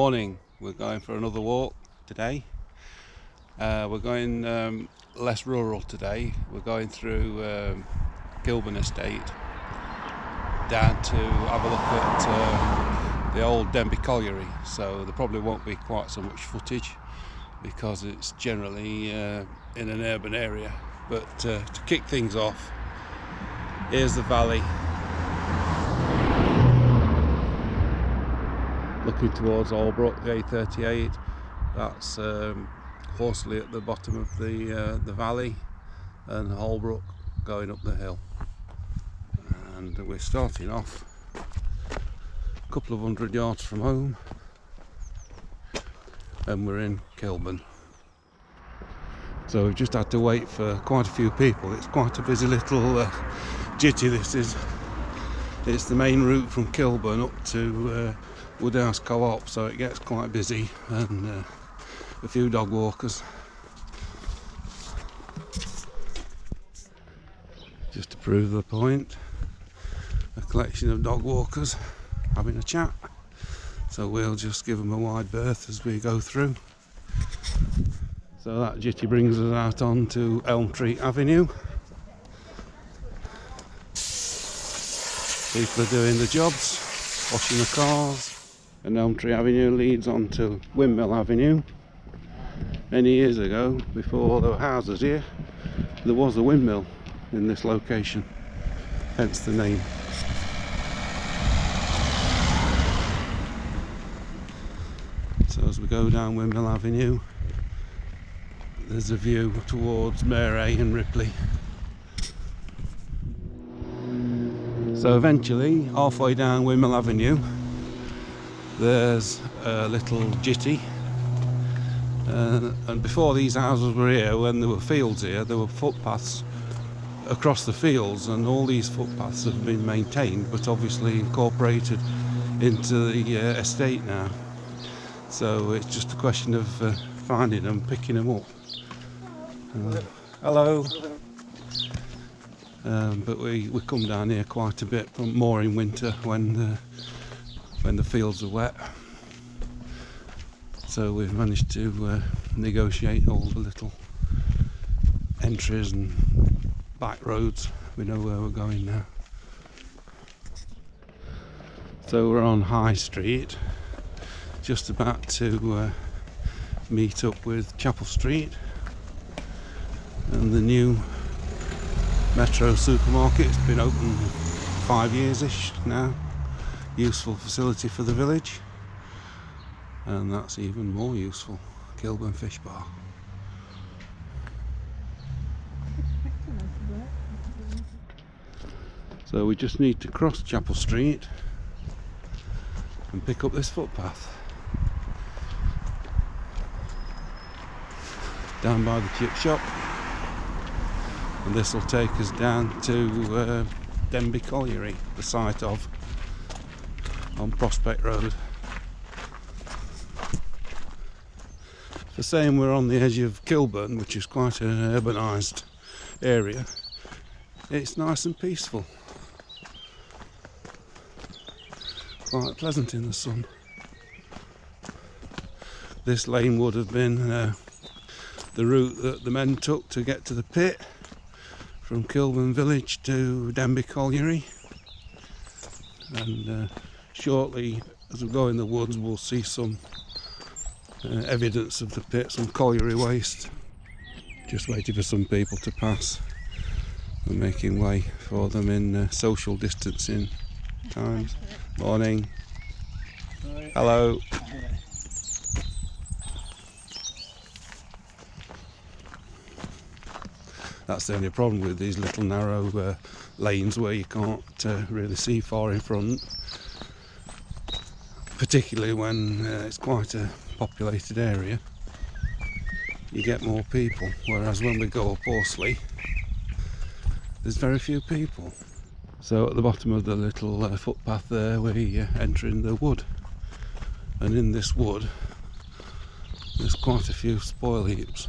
Morning. We're going for another walk today. We're going less rural today. We're going through Kilburn estate down to have a look at the old Denby Colliery. So there probably won't be quite so much footage because it's generally in an urban area. But to kick things off, here's the valley. Looking towards Albrook, the A38. That's Horsley at the bottom of the valley, and Albrook going up the hill. And we're starting off a couple of 100 yards from home, and we're in Kilburn. So we've just had to wait for quite a few people. It's quite a busy little jitty this is. It's the main route from Kilburn up to Woodhouse Co-op, so it gets quite busy, and a few dog walkers. Just to prove the point, a collection of dog walkers having a chat, so we'll just give them a wide berth as we go through. So that jitty brings us out onto Elm Tree Avenue. People are doing the jobs, washing the cars. And Elm Tree Avenue leads on to Windmill Avenue. Many years ago, before there were houses here, there was a windmill in this location, hence the name. So as we go down Windmill Avenue, there's a view towards Murray and Ripley. So eventually, halfway down Windmill Avenue, there's a little jitty, and before these houses were here, when there were fields here, there were footpaths across the fields, and all these footpaths have been maintained but obviously incorporated into the estate now. So it's just a question of finding them, picking them up. Hello. But we come down here quite a bit, more in winter when the fields are wet. So we've managed to negotiate all the little entries and back roads. We know where we're going now. So we're on High Street, just about to meet up with Chapel Street, and the new Metro supermarket. It's been open 5 years-ish now. Useful facility for the village, and that's even more useful, Kilburn Fish Bar. So we just need to cross Chapel Street and pick up this footpath down by the chip shop, and this will take us down to Denby Colliery, the site of on Prospect Road. For saying we're on the edge of Kilburn, which is quite an urbanised area, it's nice and peaceful, quite pleasant in the sun. This lane would have been the route that the men took to get to the pit from Kilburn village to Denby Colliery, and shortly as we go in the woods we'll see some evidence of the pit, some colliery waste. Just waiting for some people to pass. We're making way for them in social distancing times. Morning. Hello. That's the only problem with these little narrow lanes where you can't really see far in front, particularly when it's quite a populated area. You get more people, whereas when we go up Horsley there's very few people. So at the bottom of the little footpath there we enter in the wood, and in this wood there's quite a few spoil heaps,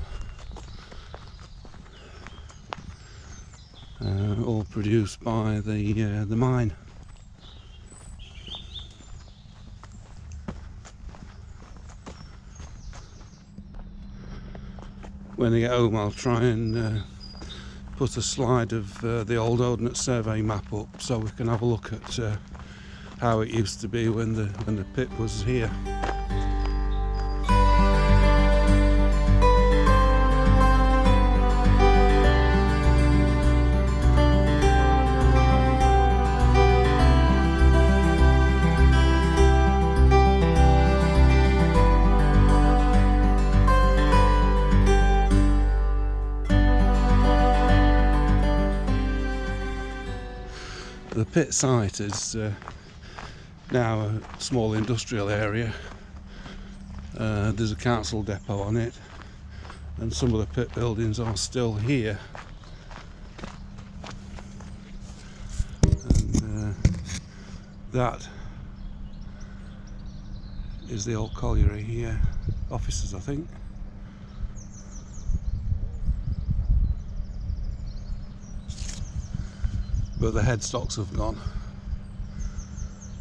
all produced by the mine. when I get home I'll try and put a slide of the old Ordnance Survey map up so we can have a look at how it used to be when the pit was here. The pit site is now a small industrial area. There's a council depot on it, and some of the pit buildings are still here. And that is the old colliery here, offices I think. But the headstocks have gone,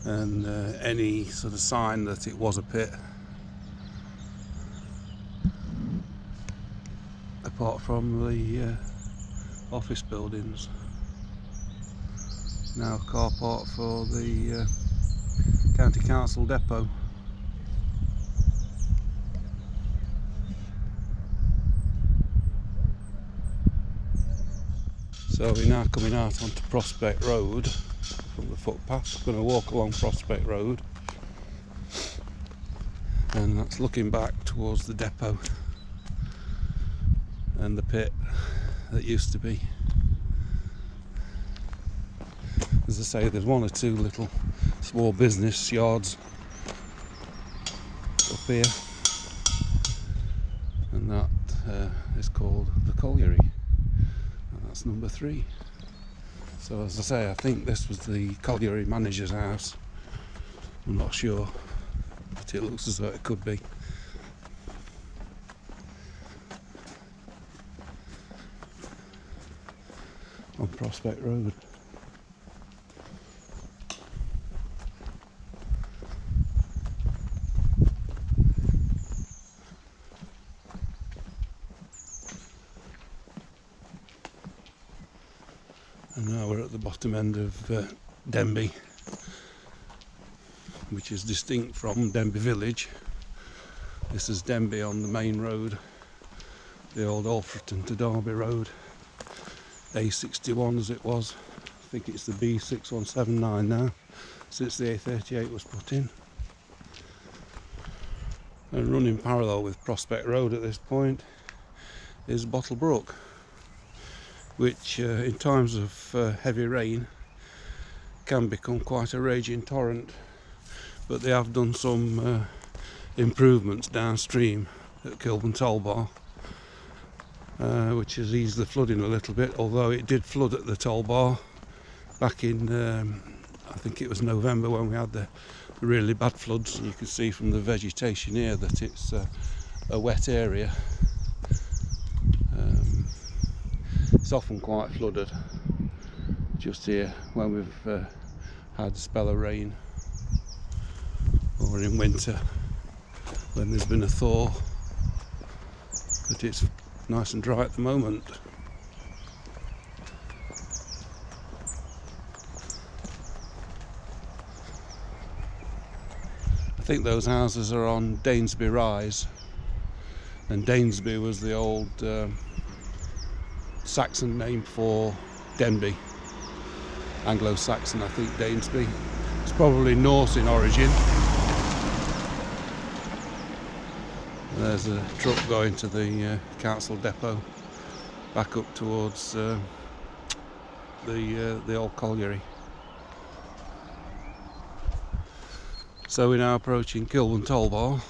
and any sort of sign that it was a pit, apart from the office buildings, now a car park for the county council depot. So we're now coming out onto Prospect Road from the footpath. We're going to walk along Prospect Road, and that's looking back towards the depot and the pit that used to be. As I say, there's one or two little small business yards up here, and that is called the colliery. That's number 3. So as I say, I think this was the colliery manager's house. I'm not sure, but it looks as though it could be. On Prospect Road. And now we're at the bottom end of Denby, which is distinct from Denby village. This is Denby on the main road, the old Alfreton to Derby road, A61 as it was. I think it's the B6179 now, since the A38 was put in. And running parallel with Prospect Road at this point is Bottle Brook, which in times of heavy rain can become quite a raging torrent, but they have done some improvements downstream at Kilburn Toll Bar, which has eased the flooding a little bit, although it did flood at the toll bar back in I think it was November when we had the really bad floods. And you can see from the vegetation here that it's a wet area. It's often quite flooded just here when we've had a spell of rain, or in winter when there's been a thaw, but it's nice and dry at the moment. I think those houses are on Danesby Rise, and Danesby was the old Saxon name for Denby. Anglo-Saxon, I think, Danesby. It's probably Norse in origin. There's a truck going to the council depot, back up towards the old colliery. So we're now approaching Kilbourne Toll Bar,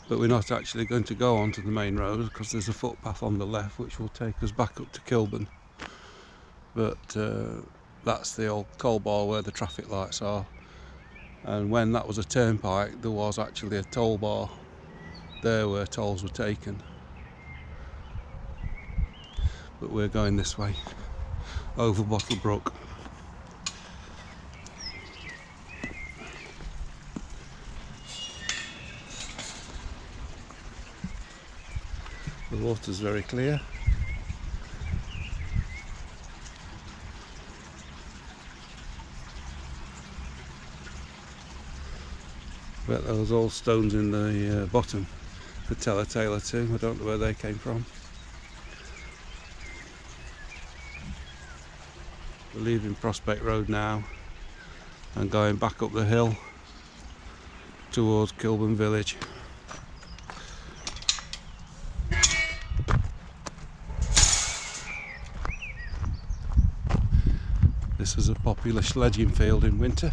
but we're not actually going to go onto the main road because there's a footpath on the left which will take us back up to Kilburn. But that's the old coal bar where the traffic lights are, and when that was a turnpike there was actually a toll bar there where tolls were taken. But we're going this way, over Bottle Brook. The The water's very clear. Bet those old stones in the bottom could tell a tale or two. I don't know where they came from. We're leaving Prospect Road now and going back up the hill towards Kilburn village. This is a popular sledging field in winter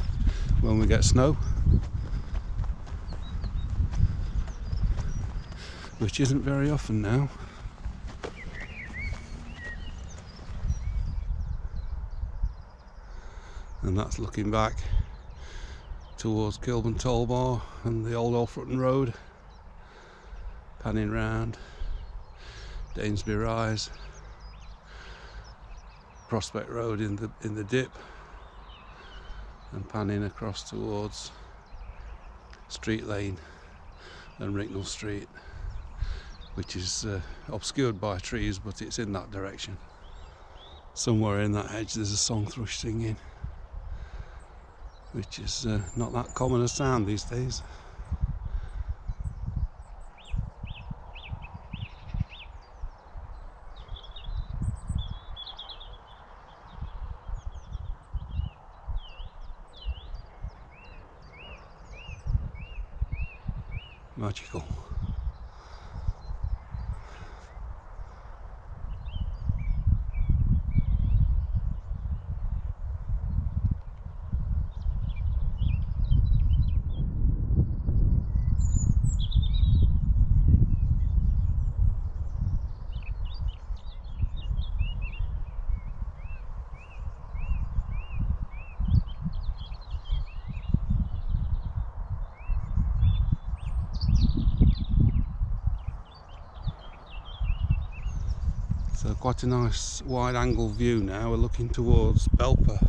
when we get snow, which isn't very often now. And that's looking back towards Kilbourne Toll Bar and the old Alfrutton Road, panning round Danesby Rise, Prospect Road in the dip, and panning across towards Street Lane and Ricknell Street, which is obscured by trees, but it's in that direction. Somewhere in that hedge there's a song thrush singing, which is not that common a sound these days. Magical. So quite a nice wide angle view now. We're looking towards Belper,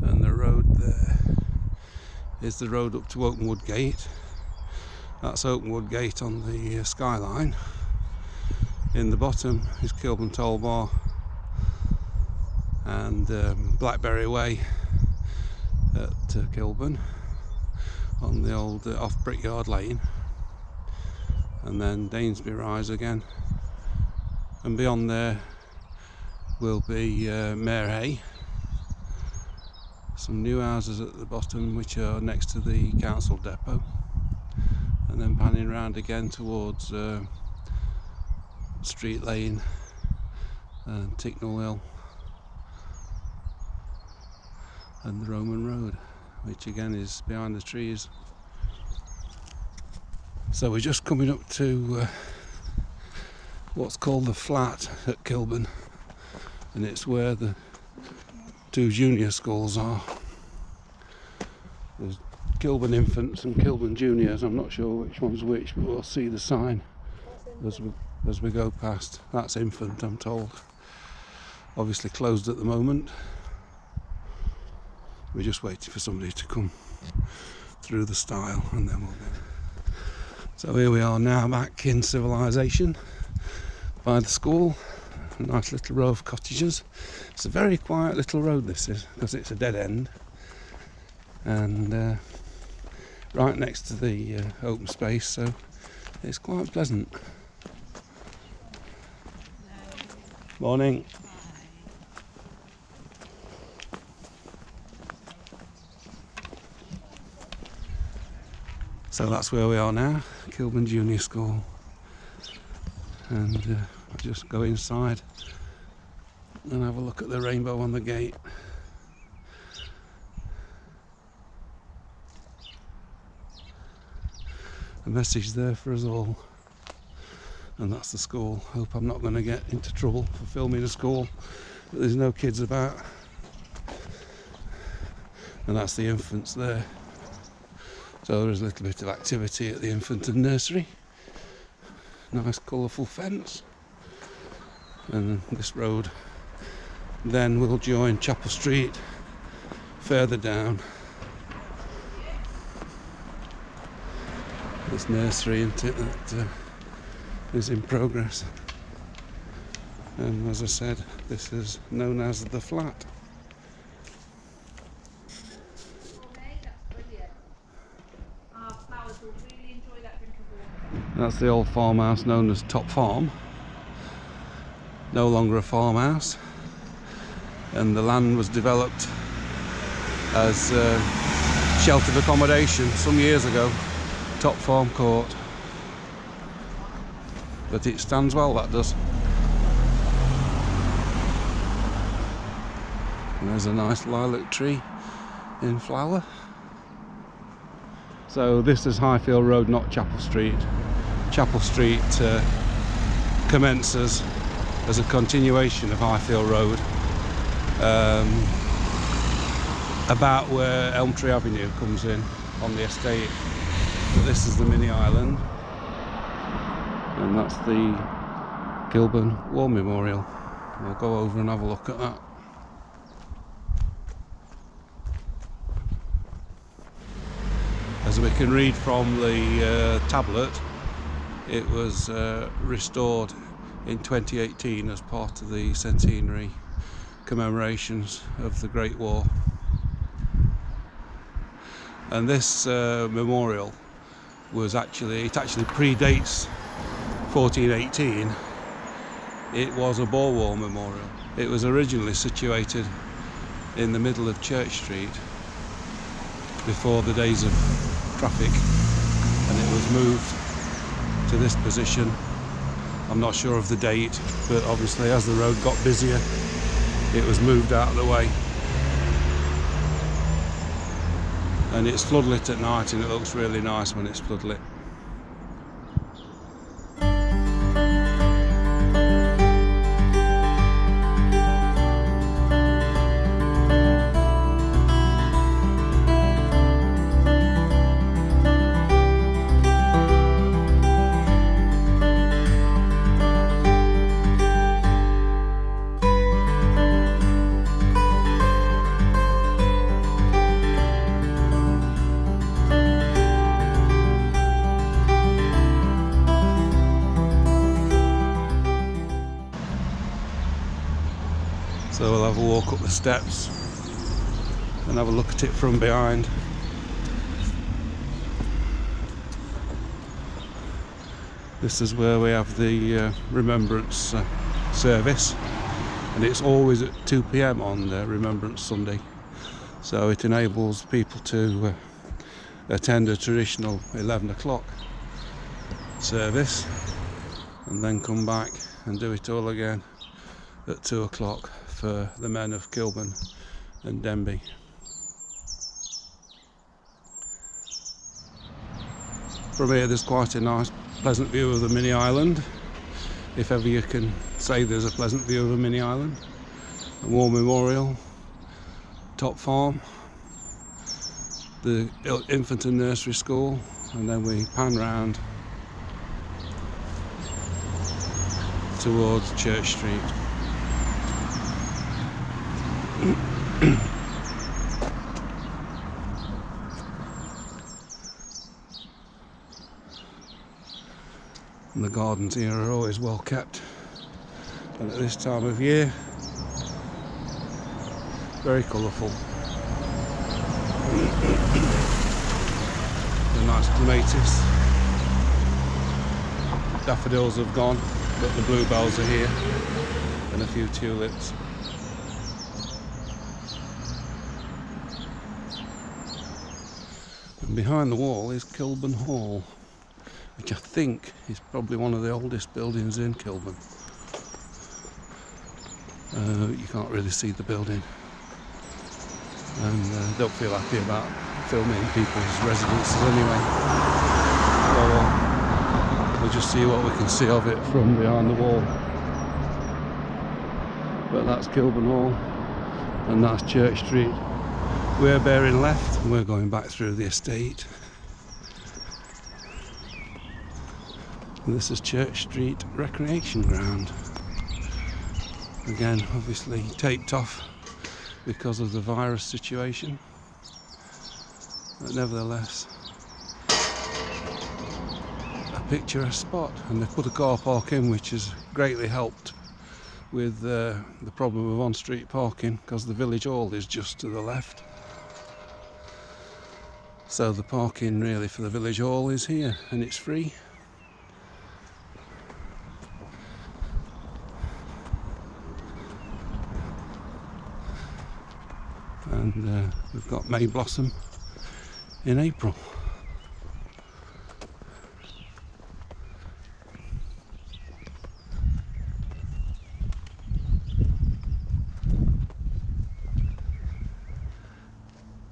and the road there is the road up to Oakenwood Gate. That's Oakenwood Gate on the skyline. In the bottom is Kilbourne Toll Bar and Blackberry Way at Kilburn on the old off Brickyard Lane, and then Danesby Rise again. And beyond there will be Marehay. Some new houses at the bottom which are next to the council depot, and then panning round again towards Street Lane and Ticknell Hill and the Roman Road, which again is behind the trees. So we're just coming up to what's called the Flat at Kilburn, and it's where the two junior schools are. There's Kilburn Infants and Kilburn Juniors. I'm not sure which one's which, but we'll see the sign as we go past. That's Infant, I'm told. Obviously closed at the moment. We're just waiting for somebody to come through the stile and then we'll go. So here we are now, back in civilization by the school. A nice little row of cottages. It's a very quiet little road, this is, because it's a dead end, and right next to the open space, so it's quite pleasant. Morning. So that's where we are now, Kilburn Junior School, and I'll just go inside and have a look at the rainbow on the gate. A message there for us all, and that's the school. Hope I'm not going to get into trouble for filming a school, but there's no kids about, and that's the infants there. So there's a little bit of activity at the infant and nursery. Nice colourful fence, and this road then will join Chapel Street further down. This nursery, isn't it, that is in progress. And as I said, this is known as the flat. That's the old farmhouse known as Top Farm. No longer a farmhouse, and the land was developed as sheltered accommodation some years ago. Top Farm Court. But it stands well, that does. And there's a nice lilac tree in flower. So this is Highfield Road, not Chapel Street. Chapel Street commences as a continuation of Highfield Road, about where Elm Tree Avenue comes in on the estate. But this is the mini island, and that's the Kilburn War Memorial. We'll go over and have a look at that. As we can read from the tablet, it was restored in 2018 as part of the centenary commemorations of the Great War. And this memorial was actually predates 1418. It was a Boer War memorial. It was originally situated in the middle of Church Street before the days of traffic, and it was moved to this position. I'm not sure of the date, but obviously as the road got busier, it was moved out of the way. And it's floodlit at night, and it looks really nice when it's floodlit. So we'll have a walk up the steps and have a look at it from behind. This is where we have the Remembrance service, and it's always at 2 PM on Remembrance Sunday. So it enables people to attend a traditional 11 o'clock service and then come back and do it all again at 2 o'clock for the men of Kilburn and Denby. From here there's quite a nice pleasant view of the mini island, if ever you can say there's a pleasant view of a mini island. A War Memorial, Top Farm, the infant and nursery school, and then we pan round towards Church Street. And the gardens here are always well kept, and at this time of year very colourful. The nice clematis, daffodils have gone, but the bluebells are here, and a few tulips. And behind the wall is Kilbourne Hall, which I think is probably one of the oldest buildings in Kilburn. You can't really see the building, and don't feel happy about filming people's residences anyway. So we'll just see what we can see of it from behind the wall. But that's Kilburn Hall, and that's Church Street. We're bearing left and we're going back through the estate. And this is Church Street Recreation Ground. Again, obviously taped off because of the virus situation, but nevertheless a picturesque spot, and they've put a car park in which has greatly helped with the problem of on-street parking, because the village hall is just to the left. So the parking really for the village hall is here, and it's free. And we've got May Blossom in April.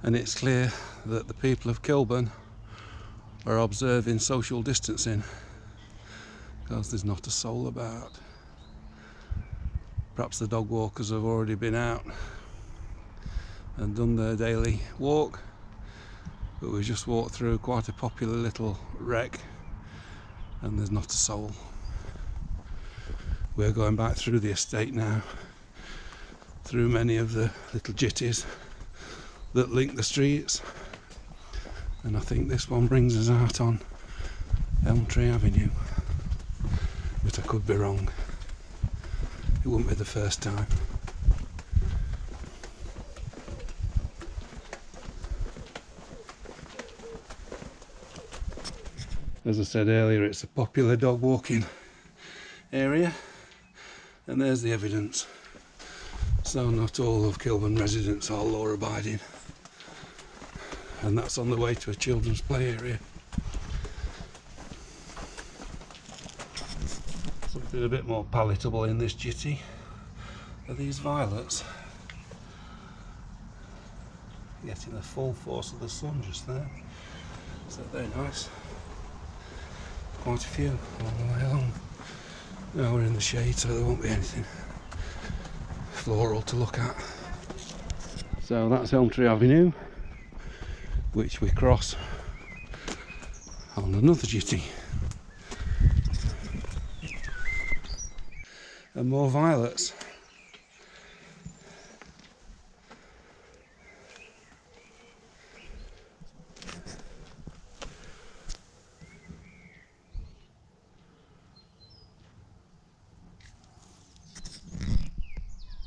And it's clear that the people of Kilburn are observing social distancing, because there's not a soul about. Perhaps the dog walkers have already been out and done their daily walk, but we've just walked through quite a popular little wreck and there's not a soul. We're going back through the estate now, through many of the little jitties that link the streets, and I think this one brings us out on Elm Tree Avenue, but I could be wrong. It wouldn't be the first time. As I said earlier, it's a popular dog walking area, and there's the evidence. So not all of Kilburn residents are law abiding, and that's on the way to a children's play area. Something a bit more palatable in this jitty are these violets. Getting the full force of the sun just there, so they're nice. Quite a few all the way along. Now we're in the shade, so there won't be anything floral to look at. So that's Elm Tree Avenue, which we cross on another jitty. And more violets.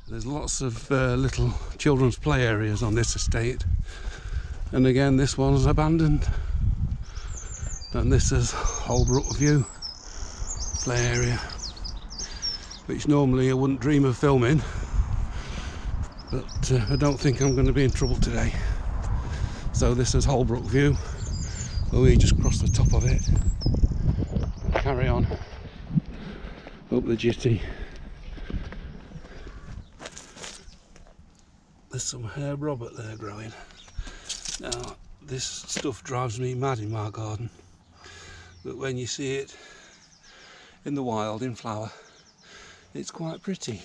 There's lots of little children's play areas on this estate, and again this one's abandoned, and this is Holbrook View play area, which normally I wouldn't dream of filming, but I don't think I'm going to be in trouble today. So this is Holbrook View, where we just cross the top of it, carry on up the jitty. There's some herb robert there growing. Now this stuff drives me mad in my garden, but when you see it in the wild, in flower, it's quite pretty,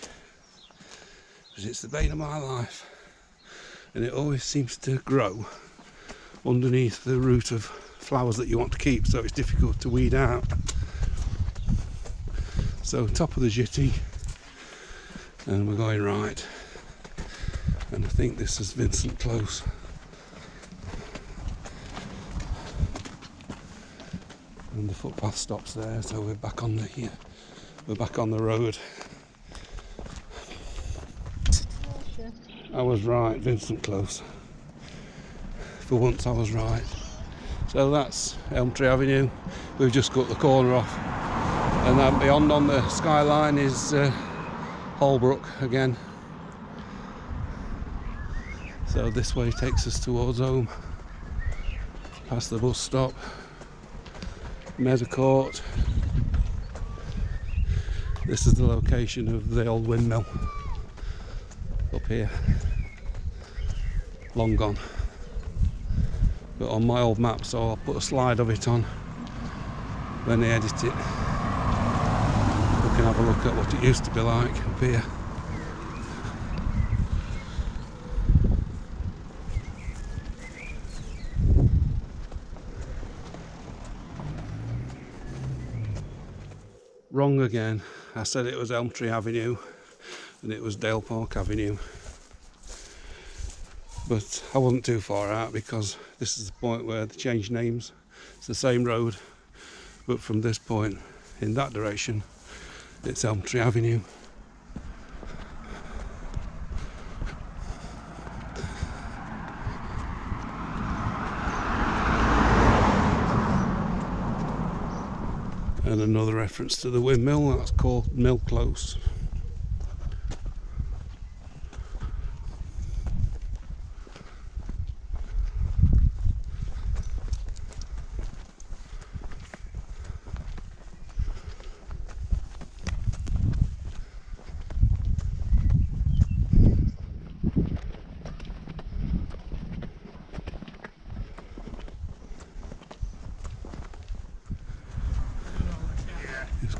because it's the bane of my life, and it always seems to grow underneath the root of flowers that you want to keep, so it's difficult to weed out. So top of the jitty, and we're going right. And I think this is Vincent Close. And the footpath stops there, so we're back on the road. I was right, Vincent Close. For once I was right. So that's Elm Tree Avenue. We've just cut the corner off, and then beyond on the skyline is Holbrook again. So this way takes us towards home, past the bus stop, Meadow Court. This is the location of the old windmill up here, long gone, but on my old map, so I'll put a slide of it on when they edit it. We can have a look at what it used to be like up here. Wrong again. I said it was Elm Tree Avenue and it was Dale Park Avenue, but I wasn't too far out, because this is the point where they changed names. It's the same road, but from this point in that direction it's Elm Tree Avenue. And another reference to the windmill, that's called Mill Close.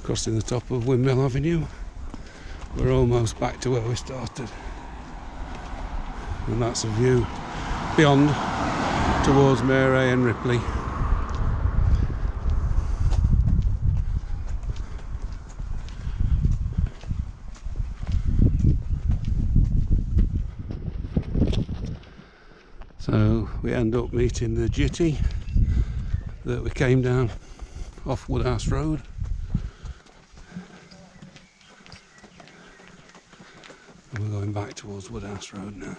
Crossing the top of Windmill Avenue. We're almost back to where we started, and that's a view beyond towards Mary and Ripley. So we end up meeting the jitty that we came down off Woodhouse Road. And we're going back towards Woodhouse Road now.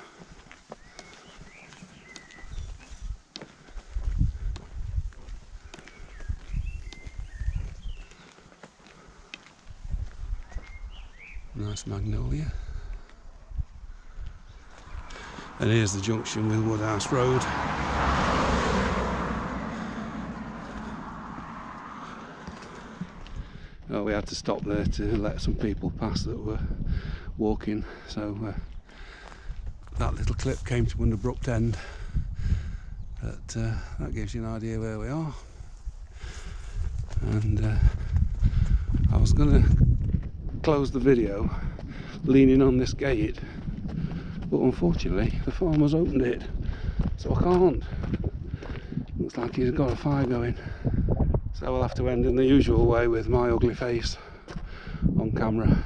Nice magnolia. And here's the junction with Woodhouse Road. Oh, we had to stop there to let some people pass that were walking, so that little clip came to an abrupt end, but that gives you an idea where we are. And I was going to close the video leaning on this gate, but unfortunately the farmer's opened it, so I can't. Looks like he's got a fire going, so we'll have to end in the usual way with my ugly face on camera.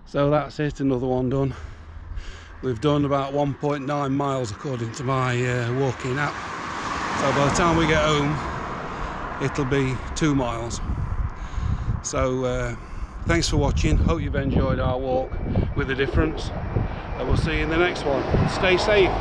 So that's it, another one done. We've done about 1.9 miles according to my walking app, so by the time we get home it'll be 2 miles. So thanks for watching, hope you've enjoyed our walk with the difference, and we'll see you in the next one. Stay safe.